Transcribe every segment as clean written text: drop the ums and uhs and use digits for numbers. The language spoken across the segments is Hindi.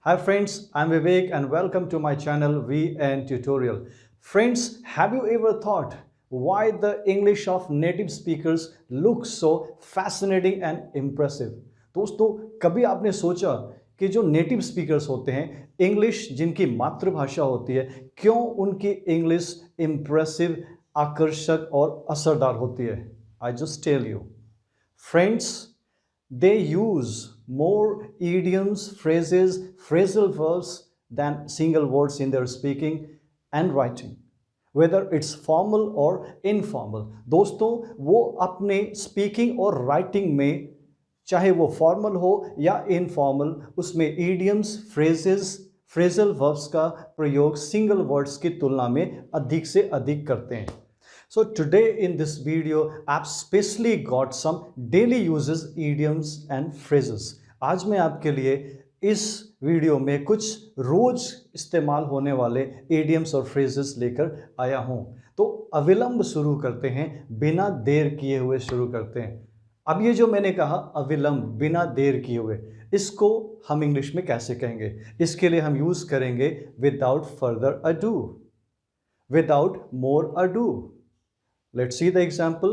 Hi friends, I'm Vivek and welcome to my channel VN Tutorial. Friends, have you ever thought why the English of native speakers looks so fascinating and impressive? दोस्तों, कभी आपने सोचा कि जो नेटिव स्पीकर्स होते हैं, इंग्लिश जिनकी मातृभाषा होती है, क्यों उनकी इंग्लिश impressive, आकर्षक और असरदार होती है? I just tell you. Friends, they use more idioms, phrases, phrasal verbs than single words in their speaking and writing. Whether it's formal or informal. दोस्तों, वो अपने स्पीकिंग और राइटिंग में चाहे वो फॉर्मल हो या इनफॉर्मल, उसमें idioms, phrases, phrasal verbs का प्रयोग सिंगल वर्ड्स की तुलना में अधिक से अधिक करते हैं. So today in this video, I've specially got some daily uses, idioms and phrases. आज मैं आपके लिए इस वीडियो में कुछ रोज इस्तेमाल होने वाले idioms और phrases लेकर आया हूँ. तो अविलंब शुरू करते हैं, बिना देर किए हुए शुरू करते हैं. अब ये जो मैंने कहा अविलंब, बिना देर किए हुए, इसको हम इंग्लिश में कैसे कहेंगे? इसके लिए हम यूज करेंगे without further ado, without more ado. Let's see the example.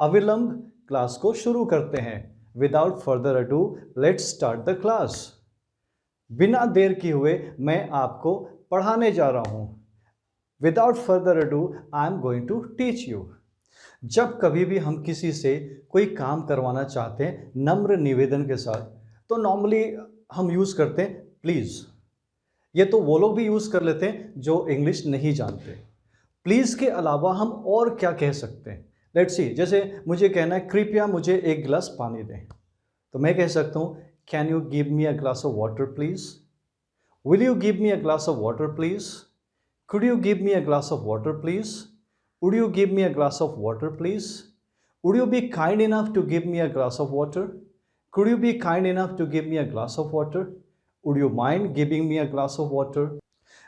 अविलंब क्लास को शुरू करते हैं. Without further ado let's start the class. बिना देर किए हुए मैं आपको पढ़ाने जा रहा हूं. Without further ado I am going to teach you. जब कभी भी हम किसी से कोई काम करवाना चाहते हैं नम्र निवेदन के साथ, तो नॉर्मली हम यूज करते हैं प्लीज. ये तो वो लोग भी यूज कर लेते हैं जो इंग्लिश नहीं जानते. प्लीज़ के अलावा हम और क्या कह सकते हैं? लेट्स सी, जैसे मुझे कहना है कृपया मुझे एक गिलास पानी दें, तो मैं कह सकता हूँ can you give me a glass of water please? Will you give me a glass of water please? Could you give me a glass of water please? Would you give me a glass of water please? Would you be kind enough to give me a glass of water? Could you be kind enough to give me a glass of water? Would you mind giving me a glass of water?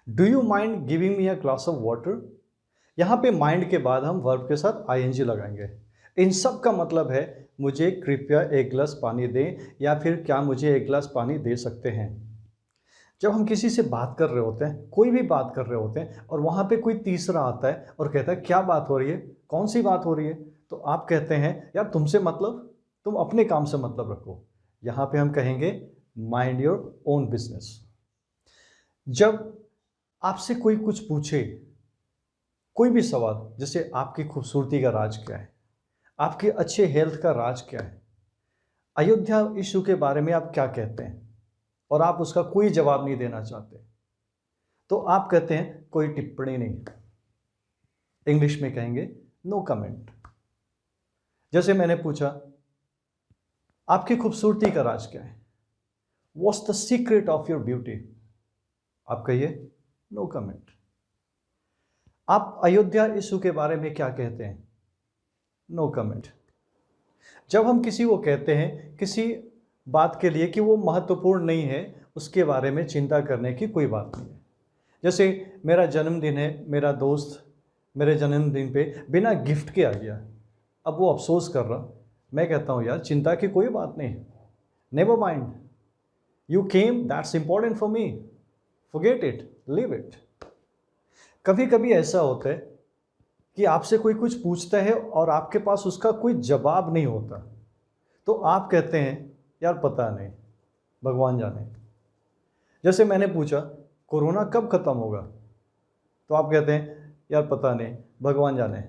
Do you mind giving me a glass of water? यहाँ पे माइंड के बाद हम वर्ब के साथ आईएनजी लगाएंगे. इन सब का मतलब है मुझे कृपया एक गिलास पानी दें, या फिर क्या मुझे एक गिलास पानी दे सकते हैं. जब हम किसी से बात कर रहे होते हैं, कोई भी बात कर रहे होते हैं, और वहाँ पे कोई तीसरा आता है और कहता है क्या बात हो रही है, कौन सी बात हो रही है, तो आप कहते हैं यार तुमसे मतलब, तुम अपने काम से मतलब रखो. यहाँ पे हम कहेंगे माइंड योर ओन बिजनेस. जब आपसे कोई कुछ पूछे, कोई भी सवाल, जैसे आपकी खूबसूरती का राज क्या है, आपके अच्छे हेल्थ का राज क्या है, अयोध्या इशू के बारे में आप क्या कहते हैं, और आप उसका कोई जवाब नहीं देना चाहते, तो आप कहते हैं कोई टिप्पणी नहीं. इंग्लिश में कहेंगे नो कमेंट. जैसे मैंने पूछा आपकी खूबसूरती का राज क्या है, what's the secret of your beauty, आप कहिए नो कमेंट. आप अयोध्या इशू के बारे में क्या कहते हैं, नो कमेंट. जब हम किसी को कहते हैं किसी बात के लिए कि वो महत्वपूर्ण नहीं है, उसके बारे में चिंता करने की कोई बात नहीं है. जैसे मेरा जन्मदिन है, मेरा दोस्त मेरे जन्मदिन पे बिना गिफ्ट के आ गया, अब वो अफसोस कर रहा, मैं कहता हूँ यार चिंता की कोई बात नहीं, never mind, you came, that's important for me, forget it, leave it. कभी कभी ऐसा होता है कि आपसे कोई कुछ पूछता है और आपके पास उसका कोई जवाब नहीं होता, तो आप कहते हैं यार पता नहीं, भगवान जाने. जैसे मैंने पूछा कोरोना कब खत्म होगा, तो आप कहते हैं यार पता नहीं, भगवान जाने.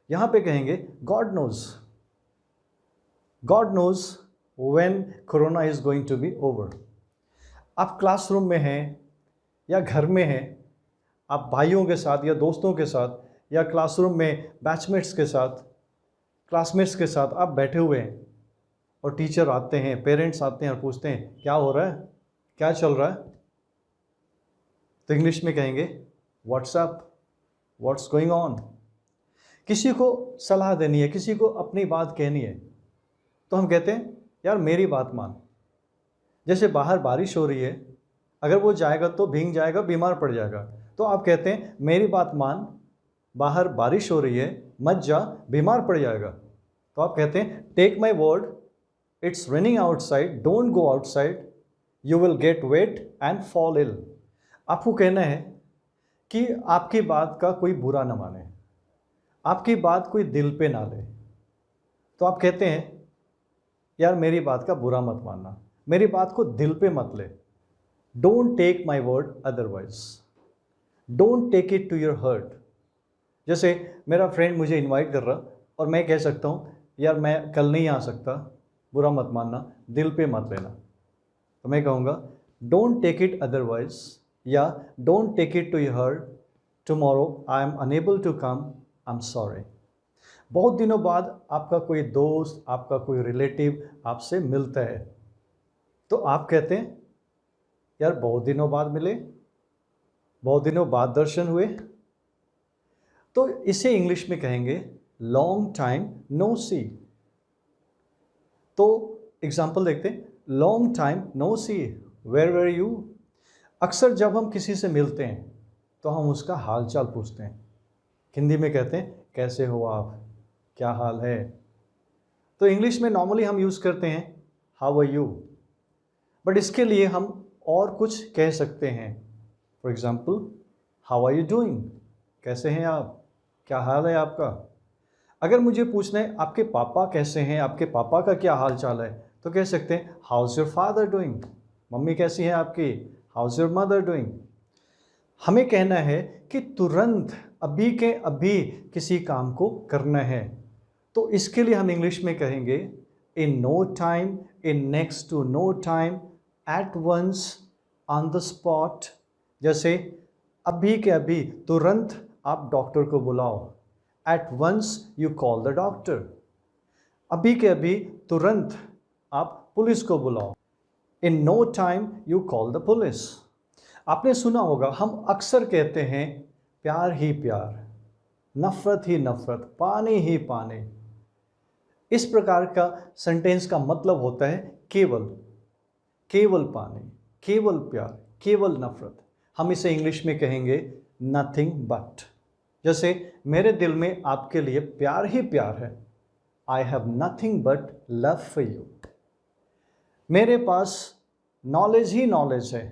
यहाँ पे कहेंगे God knows, God knows when corona is going to be over. आप क्लासरूम में हैं या घर में हैं, आप भाइयों के साथ या दोस्तों के साथ या क्लासरूम में बैचमेट्स के साथ, क्लासमेट्स के साथ आप बैठे हुए हैं, और टीचर आते हैं, पेरेंट्स आते हैं और पूछते हैं क्या हो रहा है, क्या चल रहा है, तो इंग्लिश में कहेंगे व्हाट्सअप, व्हाट्स गोइंग ऑन. किसी को सलाह देनी है, किसी को अपनी बात कहनी है, तो हम कहते हैं यार मेरी बात मान. जैसे बाहर बारिश हो रही है, अगर वो जाएगा तो भीग जाएगा, बीमार पड़ जाएगा, तो आप कहते हैं मेरी बात मान, बाहर बारिश हो रही है, मत जा, बीमार पड़ जाएगा. तो आप कहते हैं take my word, it's raining outside, don't go outside, you will get wet and fall ill. आपको कहना है कि आपकी बात का कोई बुरा न माने, आपकी बात कोई दिल पे ना ले। तो आप कहते हैं यार मेरी बात का बुरा मत मानना, मेरी बात को दिल पे मत ले। Don't take my word otherwise, don't take it to your heart. जैसे मेरा फ्रेंड मुझे इनवाइट कर रहा और मैं कह सकता हूँ यार मैं कल नहीं आ सकता, बुरा मत मानना, दिल पे मत लेना। तो मैं कहूँगा डोंट टेक इट अदरवाइज या don't take it to your heart, tomorrow I am unable to come, I am sorry. बहुत दिनों बाद आपका कोई दोस्त, आपका कोई रिलेटिव आपसे मिलता है, तो आप कहते हैं यार बहुत दिनों बाद मिले, बहुत दिनों बाद दर्शन हुए। तो इसे इंग्लिश में कहेंगे लॉन्ग टाइम नो सी। तो एग्जाम्पल देखते हैं, long time no see, where were you. अक्सर जब हम किसी से मिलते हैं तो हम उसका हाल चाल पूछते हैं। हिंदी में कहते हैं कैसे हो आप, क्या हाल है। तो इंग्लिश में नॉर्मली हम यूज़ करते हैं हाउ आर यू, बट इसके लिए हम और कुछ कह सकते हैं। For example how are you doing, कैसे हैं आप, क्या हाल है आपका। अगर मुझे पूछना है आपके पापा कैसे हैं, आपके पापा का क्या हाल चाल है, तो कह सकते हैं house your father doing, mummy कैसी है आपकी, हाउस योर मदर डूइंग। हमें कहना है कि तुरंत अभी के अभी किसी काम को करना है, तो इसके लिए हम इंग्लिश में कहेंगे in no time, in next to no time, at once, on the spot. जैसे अभी के अभी, तुरंत आप डॉक्टर को बुलाओ, at once you call the doctor. अभी के अभी, तुरंत आप पुलिस को बुलाओ, in no time you call the police. आपने सुना होगा हम अक्सर कहते हैं प्यार ही प्यार, नफरत ही नफरत, पानी ही पानी। इस प्रकार का सेंटेंस का मतलब होता है केवल, केवल पानी, केवल प्यार, केवल नफरत। हम इसे इंग्लिश में कहेंगे नथिंग बट। जैसे मेरे दिल में आपके लिए प्यार ही प्यार है, I have nothing but love for you. मेरे पास नॉलेज ही नॉलेज है,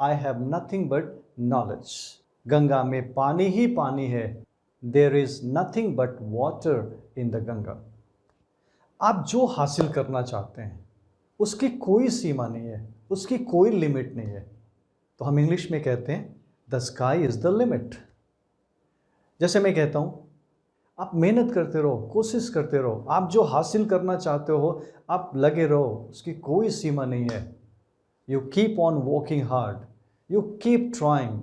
I have nothing but knowledge. Ganga में पानी ही पानी है, there is nothing but water in the Ganga. आप जो हासिल करना चाहते हैं उसकी कोई सीमा नहीं है, उसकी कोई लिमिट नहीं है। तो हम इंग्लिश में कहते हैं the sky is the limit. जैसे मैं कहता हूँ आप मेहनत करते रहो, कोशिश करते रहो, आप जो हासिल करना चाहते हो आप लगे रहो, उसकी कोई सीमा नहीं है। You keep on working hard, you keep trying,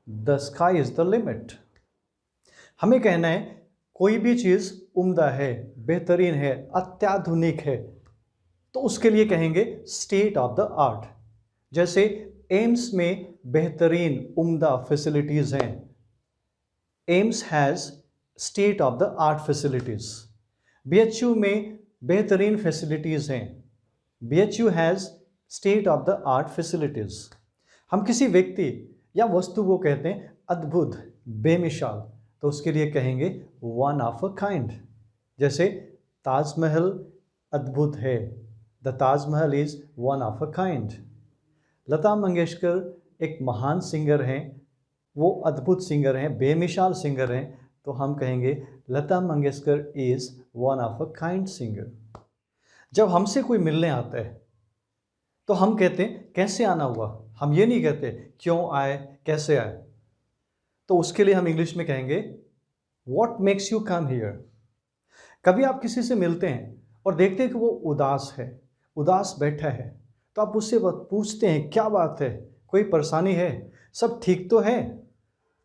the sky is the limit. हमें कहना है कोई भी चीज़ उम्दा है, बेहतरीन है, अत्याधुनिक है, तो उसके लिए कहेंगे स्टेट ऑफ द आर्ट। जैसे एम्स में बेहतरीन उम्दा फैसिलिटीज़ हैं, AIIMS has state of the art facilities. BHU में बेहतरीन फैसिलिटीज़ हैं, BHU has state of the art facilities. हम किसी व्यक्ति या वस्तु को कहते हैं अद्भुत, बेमिसाल, तो उसके लिए कहेंगे वन ऑफ अ काइंड। जैसे ताजमहल अद्भुत है, the Taj Mahal is one of a kind. Lata Mangeshkar एक महान सिंगर हैं, वो अद्भुत सिंगर हैं, बेमिसाल सिंगर हैं, तो हम कहेंगे Lata Mangeshkar is one of a kind singer. जब हमसे कोई मिलने आता है तो हम कहते हैं कैसे आना हुआ, हम ये नहीं कहते क्यों आए, कैसे आए। तो उसके लिए हम इंग्लिश में कहेंगे what makes you come here. कभी आप किसी से मिलते हैं और देखते हैं कि वो उदास है, उदास बैठा है, तो आप उससे पूछते हैं क्या बात है, कोई परेशानी है, सब ठीक तो है।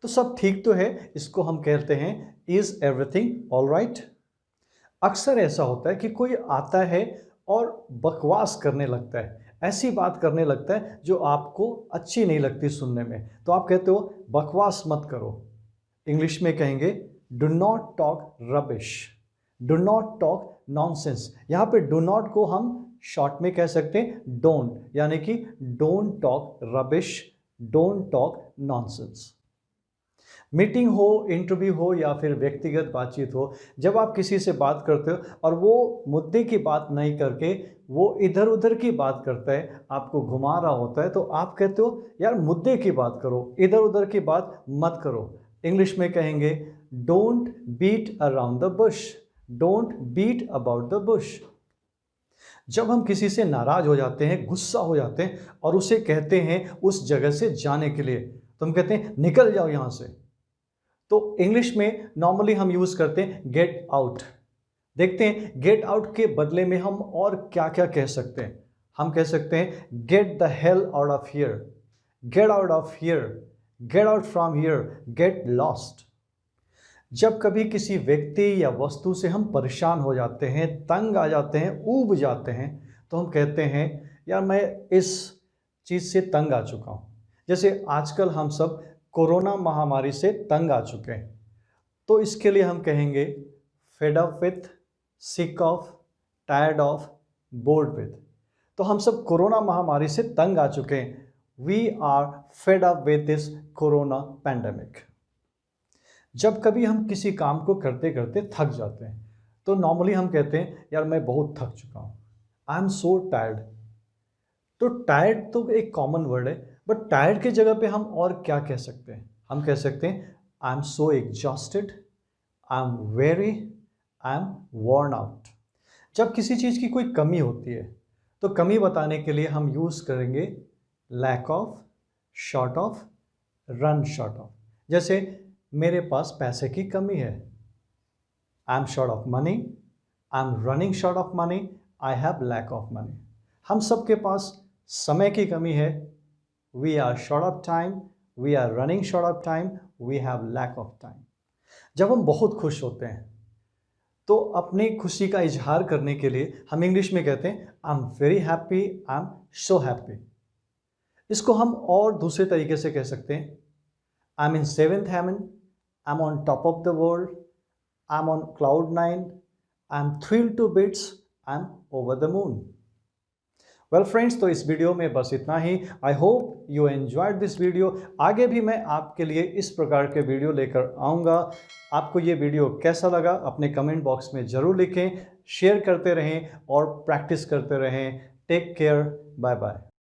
तो सब ठीक तो है, इसको हम कहते हैं इज़ एवरीथिंग ऑल राइट। अक्सर ऐसा होता है कि कोई आता है और बकवास करने लगता है, ऐसी बात करने लगता है जो आपको अच्छी नहीं लगती सुनने में, तो आप कहते हो बकवास मत करो। इंग्लिश में कहेंगे do not talk rubbish, do not talk nonsense. यहाँ पे डू नॉट को हम शॉर्ट में कह सकते हैं डोंट, यानी कि don't talk rubbish, don't talk nonsense. Meeting हो, इंटरव्यू हो या फिर व्यक्तिगत बातचीत हो, जब आप किसी से बात करते हो और वो मुद्दे की बात नहीं करके वो इधर उधर की बात करता है, आपको घुमा रहा होता है, तो आप कहते हो यार मुद्दे की बात करो, इधर उधर की बात मत करो। इंग्लिश में कहेंगे don't beat around the bush, don't beat about the bush. जब हम किसी से नाराज हो जाते हैं, गुस्सा हो जाते हैं और उसे कहते हैं उस जगह से जाने के लिए, तो हम कहते हैं निकल जाओ यहां से। तो इंग्लिश में नॉर्मली हम यूज करते हैं गेट आउट। देखते हैं गेट आउट के बदले में हम और क्या क्या कह सकते हैं। हम कह सकते हैं get the hell out of here, get out of here, get out from here, get lost. जब कभी किसी व्यक्ति या वस्तु से हम परेशान हो जाते हैं, तंग आ जाते हैं, ऊब जाते हैं, तो हम कहते हैं यार मैं इस चीज़ से तंग आ चुका हूँ। जैसे आजकल हम सब कोरोना महामारी से तंग आ चुके हैं, तो इसके लिए हम कहेंगे fade up with, sick of, tired of, board with. तो हम सब कोरोना महामारी से तंग आ चुके हैं। We are fed up with this corona pandemic. जब कभी हम किसी काम को करते करते थक जाते हैं, तो नॉर्मली हम कहते हैं यार मैं बहुत थक चुका हूँ, आई एम सो टायर्ड। तो टायर्ड तो एक कॉमन वर्ड है, बट टायर्ड की जगह पे हम और क्या कह सकते हैं? हम कह सकते हैं I am so exhausted, I am very, I am worn out. जब किसी चीज़ की कोई कमी होती है, तो कमी बताने के लिए हम यूज़ करेंगे lack of, short of, run short of. जैसे मेरे पास पैसे की कमी है, I am short of money, I am running short of money, I have lack of money. हम सबके पास समय की कमी है, we are short of time, we are running short of time, we have lack of time. जब हम बहुत खुश होते हैं, तो अपनी खुशी का इजहार करने के लिए हम इंग्लिश में कहते हैं I am very happy, I am so happy. इसको हम और दूसरे तरीके से कह सकते हैं I am in seventh heaven, I am on top of the world, I am on cloud nine, I am thrilled to bits, I am over the moon. Well friends, तो इस वीडियो में बस इतना ही। I hope you enjoyed this video. आगे भी मैं आपके लिए इस प्रकार के वीडियो लेकर आऊँगा। आपको ये वीडियो कैसा लगा अपने कमेंट बॉक्स में ज़रूर लिखें, शेयर करते रहें और प्रैक्टिस करते रहें। Take care, bye bye.